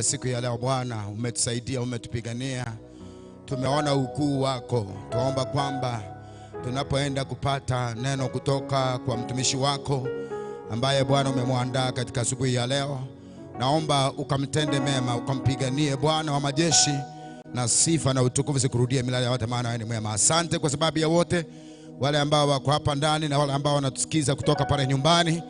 Siku ya leo Bwana umetusaidia, umetupigania. Tumeona ukuu wako. Tuomba kwamba tunapoenda kupata neno kutoka kwa mtumishi wako ambaye Bwana umemwandaa katika asubuhi ya leo, naomba ukamtende mema, ukampiganie Bwana wa majeshi, na sifa na utukufu zikurudie milele yote, maana wewe ni mwema. Asante kwa sababu ya wote wale ambao wako hapa ndani na wale ambao wanatusikiza kutoka pale nyumbani.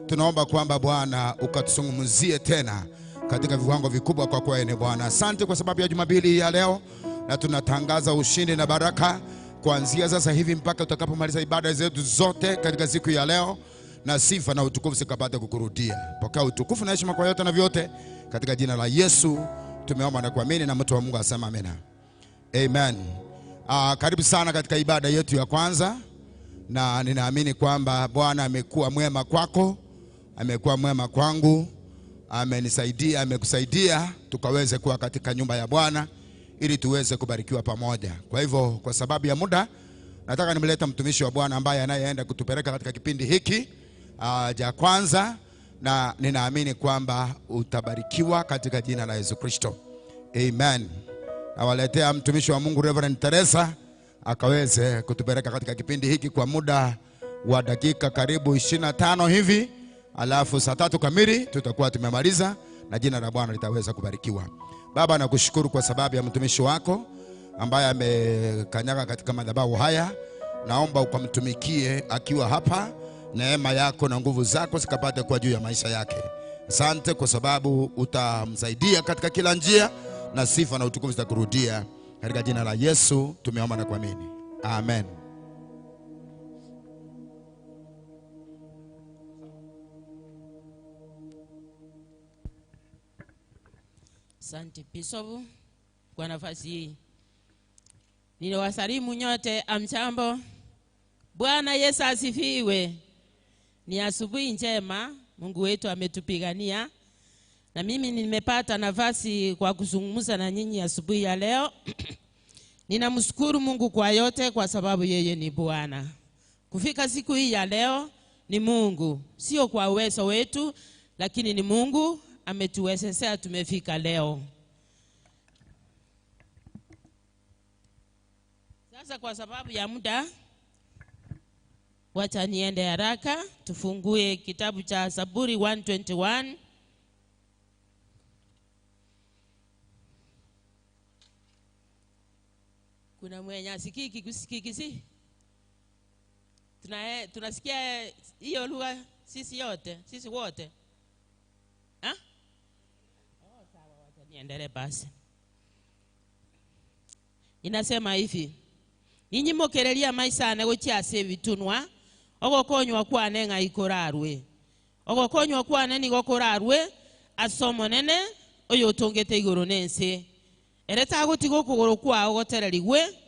Tunaomba kwamba Bwana ukatusungumuzie tena katika viwango vikubwa kwa kweli Bwana. Asante kwa sababu ya Jumapili ya leo, na tunatangaza ushindi na baraka kuanzia sasa hivi mpaka tutakapomaliza ibada zetu zote katika siku ya leo, na sifa na utukufu sikapate kukurudia. Pokea utukufu na heshima kwa yote na vyote katika jina la Yesu tumeomba na kuamini, na mtu wa Mungu asema amina. Amen. Karibu sana katika ibada yetu ya kwanza, na ninaamini kwamba Bwana amekuwa mwema kwako, amekuwa mwema kwangu, amenisaidia, amekusaidia tukaweze kuwa katika nyumba ya Bwana ili tuweze kubarikiwa pamoja. Kwa hivyo kwa sababu ya muda, nataka nimleta mtumishi wa Bwana ambaye anayeenda kutupeleka katika kipindi hiki cha kwanza, na ninaamini kwamba utabarikiwa katika jina la Yesu Kristo. Amen. Nawaletea mtumishi wa Mungu Reverend Teresa akaweze kutupeleka katika kipindi hiki kwa muda wa dakika karibu 25 hivi. Alafu saa 3 kamili tutakuwa tumemaliza na jina la Bwana litaweza kubarikiwa. Baba, nakushukuru kwa sababu ya mtumishi wako ambaye amekanyaga katika madhabahu haya. Naomba ukamtumikie akiwa hapa, neema yako na nguvu zako zikapate kwa juu ya maisha yake. Asante kwa sababu utamsaidia katika kila njia, na sifa na utukufu zitakurudia katika jina la Yesu tumeomba na kuamini. Amen. Asante Bishop kwa nafasi hii. Ninawasalimu nyote, amjambo. Bwana Yesu asifiwe. Ni asubuhi njema, Mungu wetu ametupigania. Na mimi nimepata nafasi kwa kuzungumza na nyinyi asubuhi ya leo. Ninamshukuru Mungu kwa yote kwa sababu yeye ni Bwana. Kufika siku hii ya leo ni Mungu, sio kwa uwezo wetu, lakini ni Mungu ametuwezesha tumefika leo. Sasa kwa sababu ya muda, wacha niende haraka. Tufungue kitabu cha Zaburi 121. Kuna mwenye asikiki kusikikisi? Tunasikia hiyo lugha sisi yote, sisi wote. Ha? Sawa, wacha niendelee basi. Inasema hivi: ninyi mokereria maisane gochiase bitunwa, ogokonywa kwane ngaikorarwe. Ogokonywa kwane ni gokorarwe asomo nene oyo tongete igoro nense. Ereta gotigo kugoro kwa ogotererigwe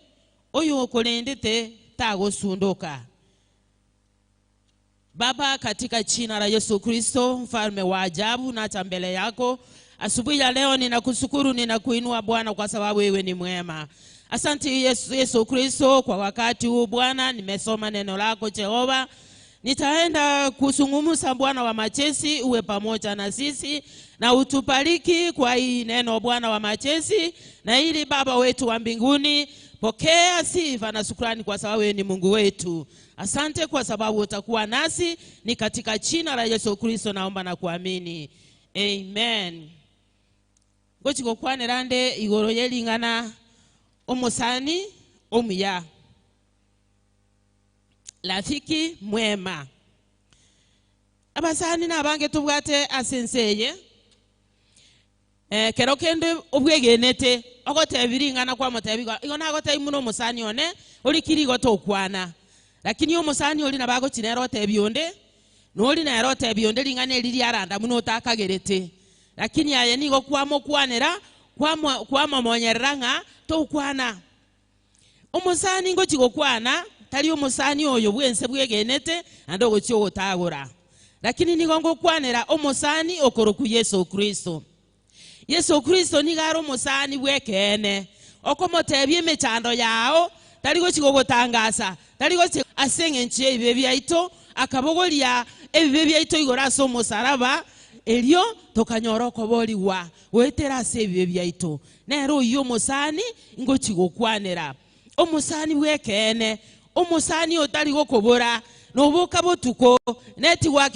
oyo okorendete tagosundoka. Baba, katika jina la Yesu Kristo, mfalme wa ajabu, na mbele yako asubuhi ya leo ninakushukuru, ninakuinua Bwana kwa sababu wewe ni mwema. Asante Yesu Kristo kwa wakati huu Bwana, nimesoma neno lako Jehova. Nitaenda kuzungumza Bwana wa majeshi, uwe pamoja na sisi na utubariki kwa hii neno Bwana wa majeshi, na ili Baba wetu wa mbinguni, pokea sifa na shukrani kwa sababu wewe ni Mungu wetu. Asante kwa sababu utakuwa nasi, ni katika jina la Yesu Kristo naomba na kuamini. Amen. Gochiko kwane rande igoro yelingana omusani omuya. Rafiki mwema. Abasani nabange tubwate asenseye. Kero kende obwegenete ogotebiringana kwa motebiga. Igo nagote imuno musani one olikiri gotokwana. Lakini omusani oli nabago chinero tebionde. Noli na ero tebionde lingane lili aranda muno takagerete. Lakini aye nigo kwamo kwanera kwamo monyeranga tokwana. Omusani ngo chigokwana tali omusani oyo bwense bwegenete ando gochi ogotagora. Lakini nigongo kwanera omusani okoroku Yesu Kristo. Yesu Kristo nigaro omusani bwekene. Okomotebye emechando yao tali gochi gogotangasa. Tali gochi asenge nchi ebibe byaito akabogolia ebibe byaito igora so musaraba elio tokanyoroko boliwa wetera sebye byaitu nero iyo musani ngochigokwanera omusani bwekene omusani otali gokobora nobuka botuko network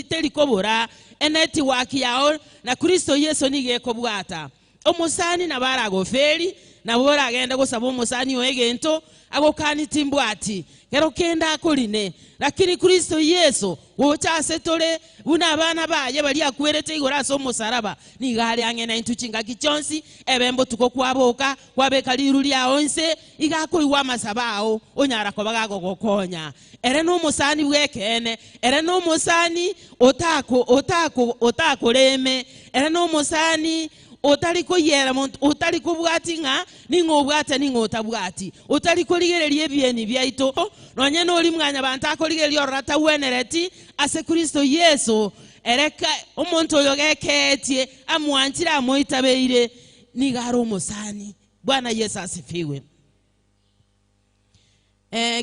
telikobora network yao na Kristo Yesu nigekobwata omusani nabarago feri nabora agenda gusaba omusani oyegento agokani timbwati kero kenda akoline lakini Kristo Yesu wochase tole buna abana baye bali akwerete igora so musaraba nigale angena intuchinga kichonsi ebembo tuko kwaboka kwabeka liru lya onse igako iwa masabao onyara ko bagago gokonya ere no musani bwekene ere no musani otako leme ere no musani otaliko yera otaliko bwati nga ningo bwata ningo otabwati otaliko ligerelie ebyeni byaito nonye no oli mwanya bantu akoligerelie orata wenereti ase Kristo Yesu ereka omuntu oyo geketie amwanchira amoitabeire nigaro musani. Bwana Yesu asifiwe.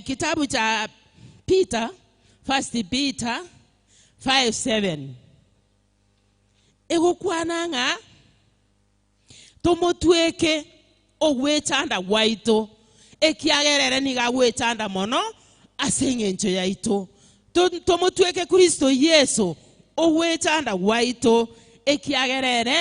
Kitabu cha Peter, 1 Peter 5:7 egokwananga tomotweke ogwechanda waito ekiagerere niga gwechanda mono asengencho yaito tomotweke Kristo Yesu ogwechanda waito ekiagerere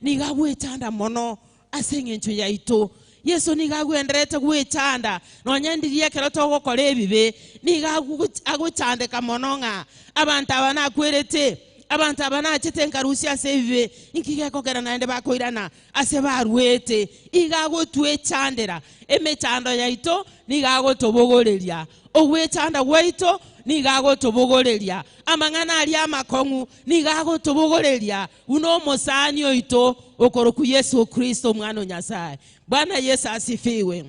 niga gwechanda mono asengencho yaito Yesu niga gwenderete gwechanda nonyandirie kero togokora ebibe niga agochandeka mono nga abantu abana akwerete abantu abana chitenka Rusia save inkigeko kera naende bakoirana ase barwete igago twechandera emechando yaito nigago tobogoreria ogwechanda waito nigago tobogoreria amangana ali amakongu nigago tobogoreria uno mosani oito okoroku Yesu Kristo mwana Nyasaye. Bwana Yesu asifiwe.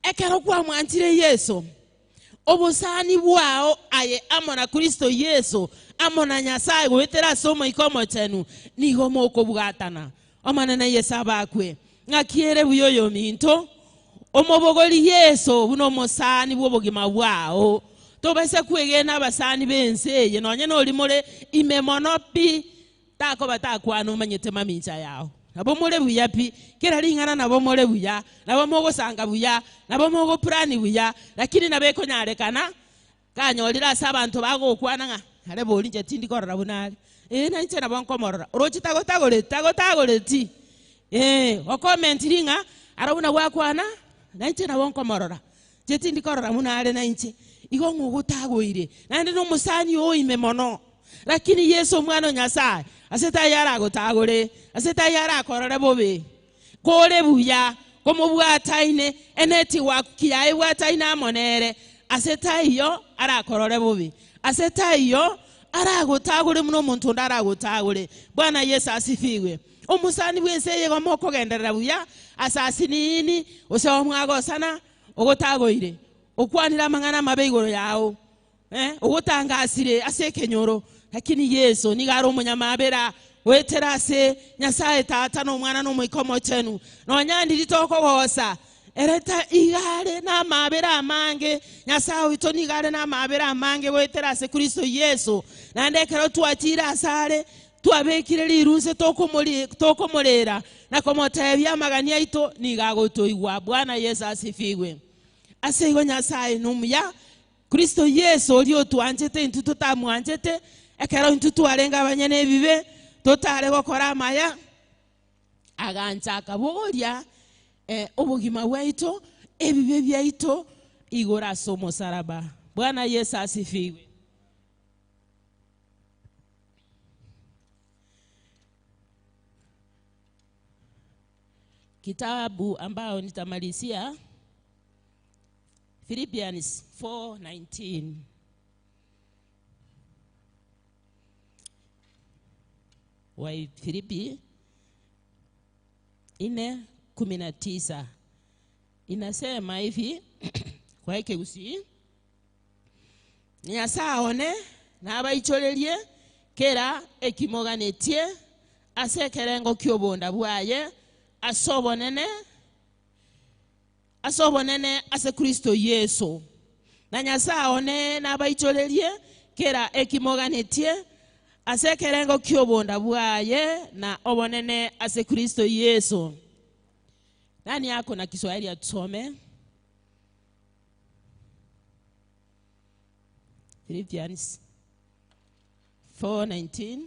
Ekero kwa mwantire Yesu obusani bwao aye amona Kristo Yesu amona Nyasaye wetera somo ikomo chenu nigo moko bwatana omanana Yesu abakwe ngakiere buyoyo minto omobogoli Yesu buno mosani bwobogima bwao tobese kwegena abasani benseye nonye noli mole imemonopi tako batakwana umanyete mamincha yao nabo mole buyapi kera lingana nabo mole buya nabo mogo sanga buya nabo mogo prani buya lakini nabeko nyarekana kanyolira sabantu bago kwana nga ale bolinje tindi korora bunali na nche nabo nkomorora orochi tagotagole ti comment linga arabuna gwakwana na nche nabo nkomorora je tindi korora bunali na nche igo ngugotagoire nande no musani oime mono lakini Yesu mwana Nyasaye aseta yara gotagore aseta yara korore bobe kore buya komo bwataine eneti wakiyae bwataina monere aseta iyo ara korore bobe aseta iyo ara gotagore muno muntu ndara gotagore. Bwana Yesu asifiwe. Omusani bwense yego moko genderera buya asasi nini osewa mwago sana ogotagoire okwanira mangana mabeigoro yao ogotangasire asekenyoro lakini Yesu nigaro munyamabera weterase Nyasaye tata no mwana no mwikomo chenu nonyandi litoko bosa ereta igare na mabera amange Nyasaye ito nigare na mabera amange weterase Kristo Yesu nandekero tuatira asare tuabekire lirunse tokomolera na komotebya magania ito nigago toigwa. Bwana Yesu asifiwe. Aseigo Nyasaye numya Kristo Yesu olio tuanjete intu tutamwanjete ekero intu tualenga abanyene bibe totale gokora maya agancha kaboria obugima bwaito ebibe byaito igora somo saraba. Bwana Yesu asifiwe. Kitabu ambao nitamalizia Philippians 4:19 wa Filipi 4:19 inasema hivi kwa hike usi Nyasaone na abaicholerie kera ekimoganetie asekerengo kyobonda bwaye asobonene ase Kristo Yesu na Nyasaone na abaicholerie kera ekimoganetie ase kerengo kyobonda bwaye na obonene ase Kristo Yesu. Nani yako na Kiswahili atusome? Philippians 4:19.